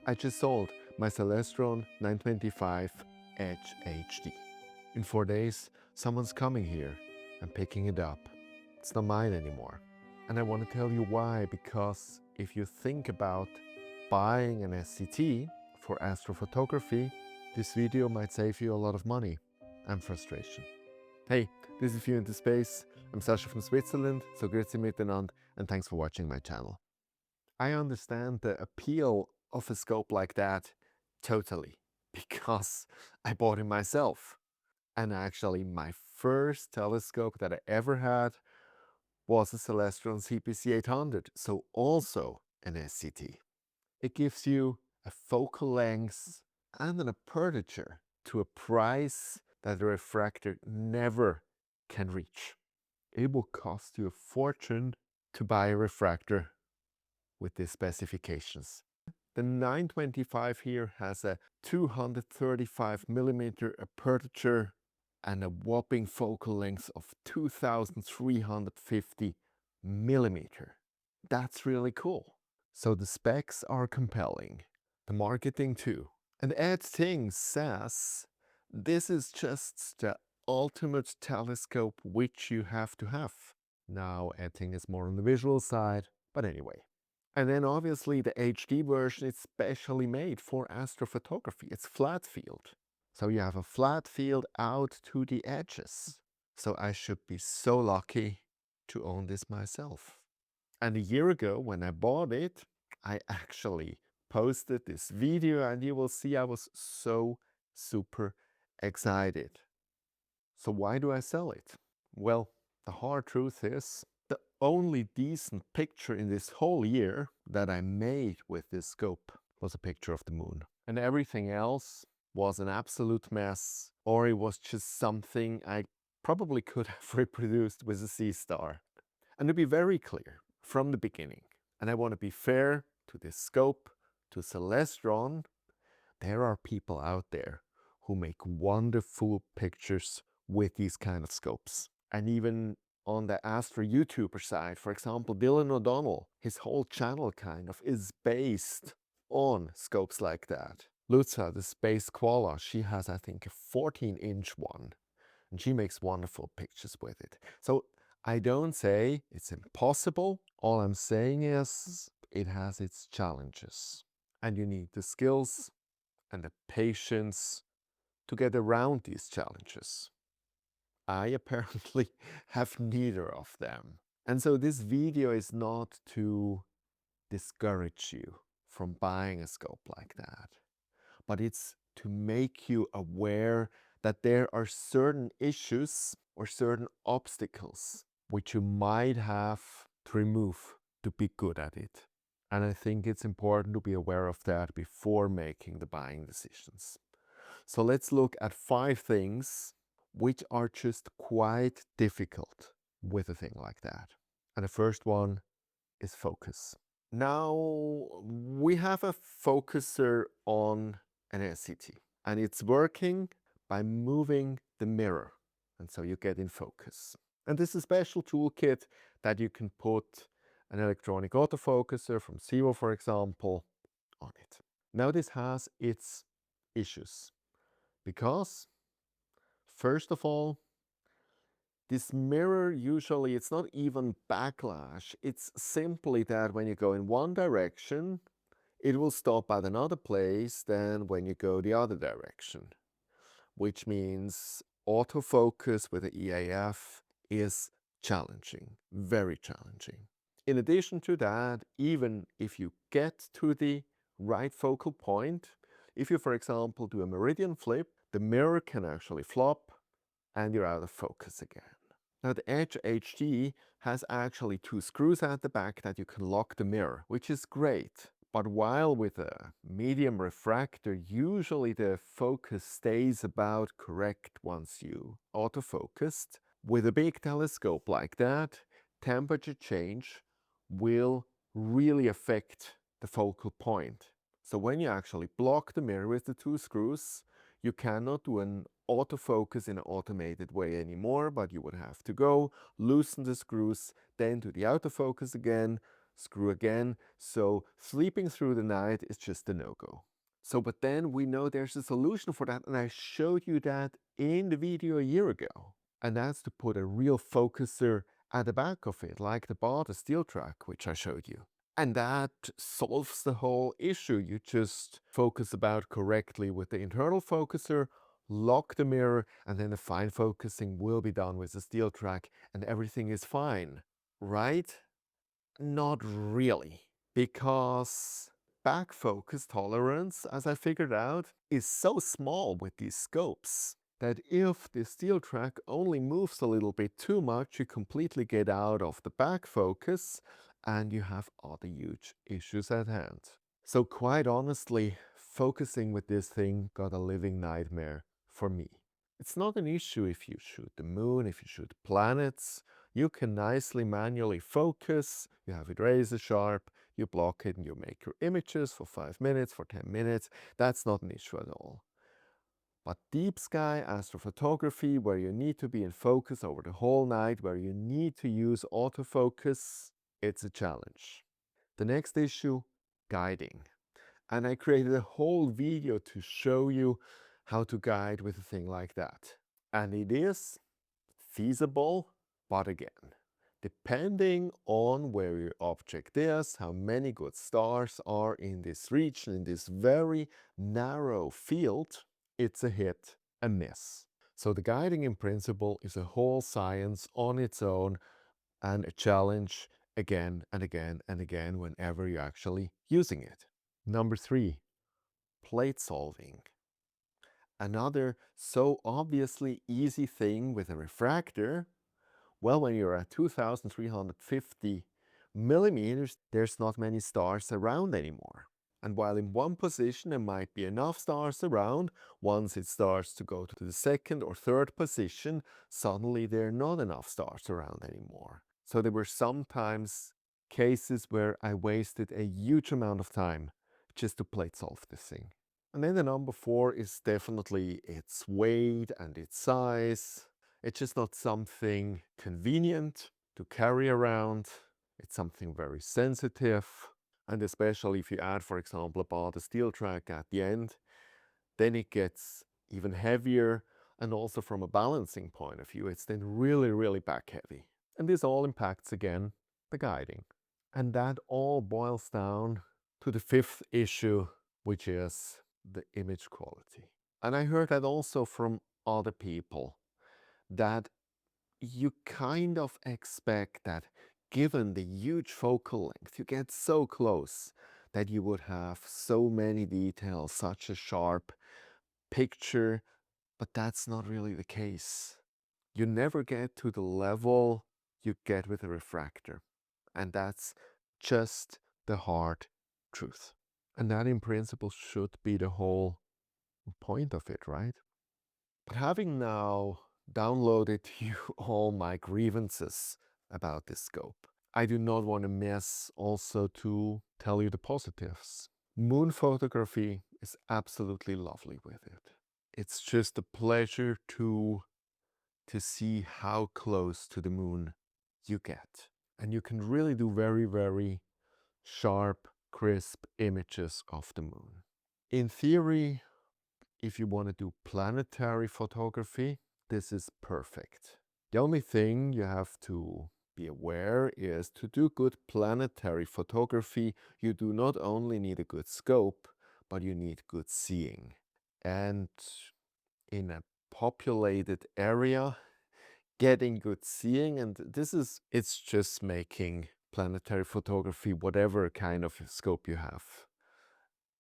I just sold my Celestron 925 EdgeHD. In 4 days, someone's coming here and picking it up. It's not mine anymore. And I want to tell you why, because if you think about buying an SCT for astrophotography, this video might save you a lot of money and frustration. Hey, this is View into Space. I'm Sascha from Switzerland, so grüezi miteinander, and thanks for watching my channel. I understand the appeal of a scope like that totally, because I bought it myself. And actually, my first telescope that I ever had was a Celestron CPC 800, so also an SCT. It gives you a focal length and an aperture to a price that a refractor never can reach. It will cost you a fortune to buy a refractor with these specifications. The 925 here has a 235mm aperture and a whopping focal length of 2350mm. That's really cool. So the specs are compelling, the marketing too. And Ed Ting says this is just the ultimate telescope which you have to have. Now Ed Ting is more on the visual side, but anyway. And then obviously the HD version is specially made for astrophotography. It's flat field. So you have a flat field out to the edges. So I should be so lucky to own this myself. And a year ago when I bought it, I actually posted this video and you will see I was so super excited. So why do I sell it? Well, the hard truth is, the only decent picture in this whole year that I made with this scope was a picture of the moon. And everything else was an absolute mess, or it was just something I probably could have reproduced with a sea star. And to be very clear from the beginning, and I want to be fair to this scope, to Celestron, there are people out there who make wonderful pictures with these kind of scopes. And even on the Astro YouTuber side, for example, Dylan O'Donnell, his whole channel kind of is based on scopes like that. Lutza, the Space Koala, she has, I think, a 14-inch one, and she makes wonderful pictures with it. So I don't say it's impossible. All I'm saying is it has its challenges, and you need the skills and the patience to get around these challenges. I apparently have neither of them. And so this video is not to discourage you from buying a scope like that, but it's to make you aware that there are certain issues or certain obstacles which you might have to remove to be good at it. And I think it's important to be aware of that before making the buying decisions. So let's look at 5 things which are just quite difficult with a thing like that. And the first one is focus. Now, we have a focuser on an SCT, and it's working by moving the mirror, and so you get in focus. And this is a special toolkit that you can put an electronic autofocuser from Zero, for example, on it. Now this has its issues, because first of all, this mirror usually, it's not even backlash. It's simply that when you go in one direction, it will stop at another place than when you go the other direction, which means autofocus with the EAF is challenging, very challenging. In addition to that, even if you get to the right focal point, if you, for example, do a meridian flip, the mirror can actually flop and you're out of focus again. Now the EdgeHD has actually 2 screws at the back that you can lock the mirror, which is great. But while with a medium refractor, usually the focus stays about correct once you autofocused, with a big telescope like that, temperature change will really affect the focal point. So when you actually block the mirror with the 2 screws, you cannot do an autofocus in an automated way anymore, but you would have to go, loosen the screws, then do the autofocus again, screw again. So sleeping through the night is just a no-go. So, but then we know there's a solution for that, and I showed you that in the video a year ago. And that's to put a real focuser at the back of it, like the Bada steel track, which I showed you. And that solves the whole issue. You just focus about correctly with the internal focuser, lock the mirror, and then the fine focusing will be done with the steel track, and everything is fine, right? Not really, because back focus tolerance, as I figured out, is so small with these scopes that if the steel track only moves a little bit too much, you completely get out of the back focus and you have other huge issues at hand. So quite honestly, focusing with this thing got a living nightmare for me. It's not an issue if you shoot the moon, if you shoot planets. You can nicely manually focus, you have it razor sharp, you block it and you make your images for 5 minutes, for 10 minutes. That's not an issue at all. But deep sky astrophotography, where you need to be in focus over the whole night, where you need to use autofocus, it's a challenge. The next issue, guiding. And I created a whole video to show you how to guide with a thing like that. And it is feasible, but again, depending on where your object is, how many good stars are in this region, in this very narrow field, it's a hit and miss. So the guiding in principle is a whole science on its own and a challenge again and again and again whenever you're actually using it. Number 3, plate solving. Another so obviously easy thing with a refractor. Well, when you're at 2350 millimeters, there's not many stars around anymore. And while in one position there might be enough stars around, once it starts to go to the second or third position, suddenly there are not enough stars around anymore. So there were sometimes cases where I wasted a huge amount of time just to plate solve this thing. And then the number 4 is definitely its weight and its size. It's just not something convenient to carry around. It's something very sensitive. And especially if you add, for example, a Bada steel track at the end, then it gets even heavier. And also from a balancing point of view, it's then really, really back heavy. And this all impacts, again, the guiding. And that all boils down to the 5th issue, which is the image quality. And I heard that also from other people, that you kind of expect that given the huge focal length, you get so close that you would have so many details, such a sharp picture, but that's not really the case. You never get to the level you get with a refractor, and that's just the hard truth. And that in principle should be the whole point of it, right? But having now downloaded to you all my grievances about this scope, I do not want to miss also to tell you the positives. Moon photography is absolutely lovely with it. It's just a pleasure to see how close to the moon you get. And you can really do very, very sharp, crisp images of the moon. In theory, if you want to do planetary photography, this is perfect. The only thing you have to be aware is to do good planetary photography, you do not only need a good scope, but you need good seeing. And in a populated area, getting good seeing, and it's just making planetary photography, whatever kind of scope you have,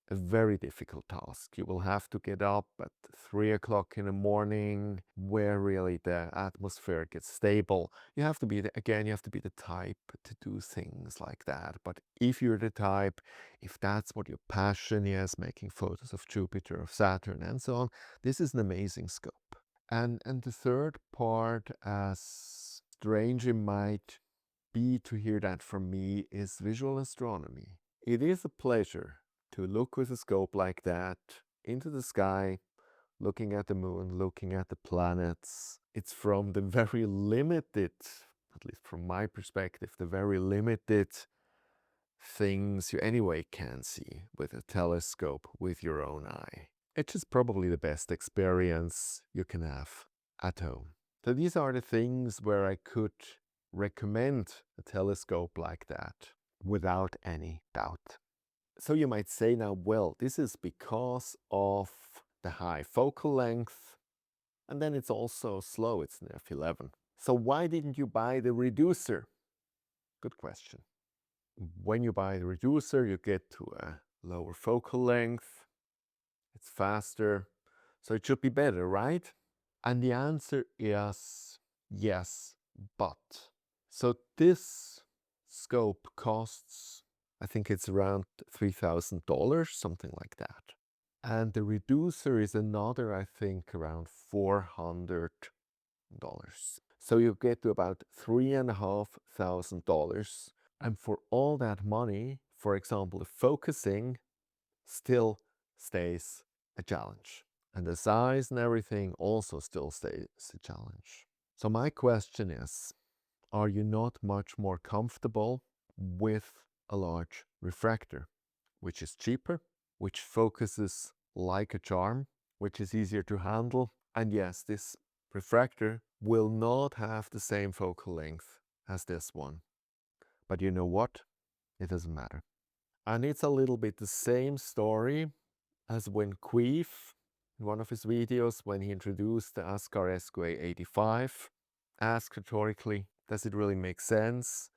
a very difficult task. You will have to get up at 3 o'clock in the morning where really the atmosphere gets stable. You have to be, again, you have to be the type to do things like that. But if you're the type, if that's what your passion is, making photos of Jupiter, of Saturn, and so on, this is an amazing scope. And the third part, as strange it might be to hear that from me, is visual astronomy. It is a pleasure to look with a scope like that into the sky, looking at the moon, looking at the planets. It's from the very limited, at least from my perspective, the very limited things you anyway can't see with a telescope with your own eye. It's just probably the best experience you can have at home. So these are the things where I could recommend a telescope like that without any doubt. So you might say now, well, this is because of the high focal length, and then it's also slow, it's an f11. So why didn't you buy the reducer? Good question. When you buy the reducer, you get to a lower focal length, it's faster, so it should be better, right? And the answer is yes, but. So this scope costs, I think it's around $3,000, something like that. And the reducer is another, I think, around $400. So you get to about $3,500. And for all that money, for example, the focusing still stays a challenge. And the size and everything also still stays a challenge. So my question is, are you not much more comfortable with a large refractor, which is cheaper, which focuses like a charm, which is easier to handle? And yes, this refractor will not have the same focal length as this one. But you know what? It doesn't matter. And it's a little bit the same story as when Queef, in one of his videos, when he introduced the Askar SQA85, asked rhetorically, does it really make sense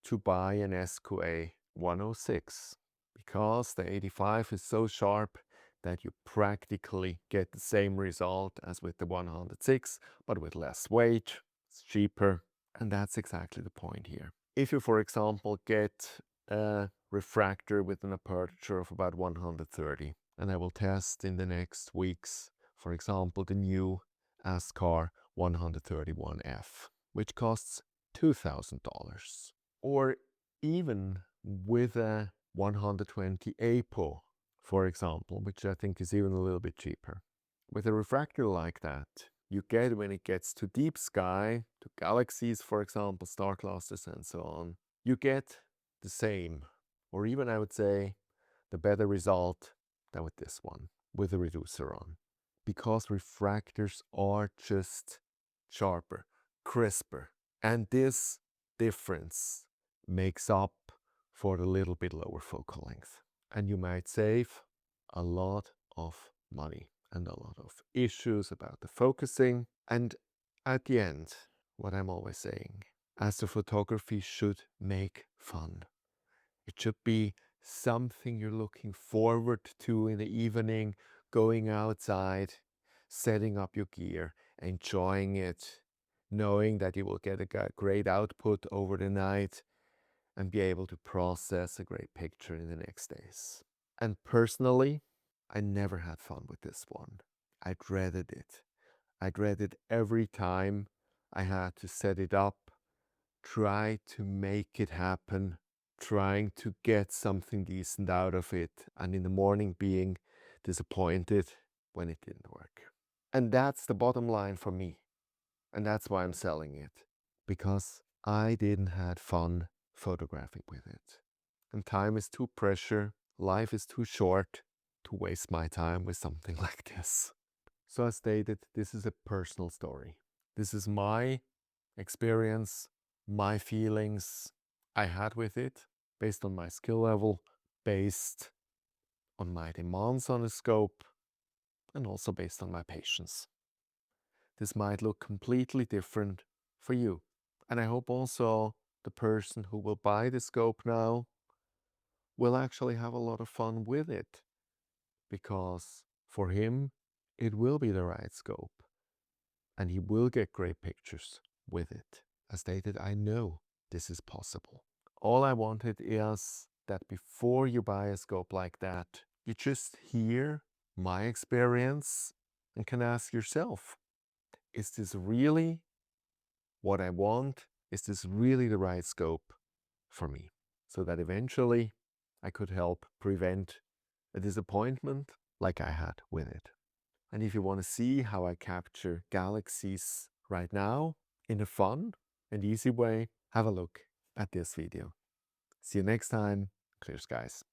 to buy an SQA 106? Because the 85 is so sharp that you practically get the same result as with the 106, but with less weight, it's cheaper, and that's exactly the point here. If you, for example, get a refractor with an aperture of about 130, and I will test in the next weeks, for example, the new Askar 131F, which costs $2,000. Or even with a 120 APO, for example, which I think is even a little bit cheaper. With a refractor like that, you get, when it gets to deep sky, to galaxies, for example, star clusters and so on, you get the same, or even I would say the better result than with this one, with a reducer on. Because refractors are just sharper, crisper, and this difference makes up for the little bit lower focal length. And you might save a lot of money and a lot of issues about the focusing. And at the end, what I'm always saying, astrophotography should make fun. It should be something you're looking forward to in the evening, going outside, setting up your gear, enjoying it, knowing that you will get a great output over the night and be able to process a great picture in the next days. And personally, I never had fun with this one. I dreaded it. I dreaded every time I had to set it up, try to make it happen, trying to get something decent out of it, and in the morning being disappointed when it didn't work. And that's the bottom line for me. And that's why I'm selling it. Because I didn't have fun photographing with it. And time is too precious, life is too short to waste my time with something like this. So as stated, this is a personal story. This is my experience, my feelings I had with it, based on my skill level, based on my demands on the scope, and also based on my patience. This might look completely different for you. And I hope also the person who will buy the scope now will actually have a lot of fun with it, because for him, it will be the right scope and he will get great pictures with it. As stated, I know this is possible. All I wanted is that before you buy a scope like that, you just hear my experience and can ask yourself, is this really what I want? Is this really the right scope for me? So that eventually I could help prevent a disappointment like I had with it. And if you want to see how I capture galaxies right now in a fun and easy way, have a look at this video. See you next time. Clear skies.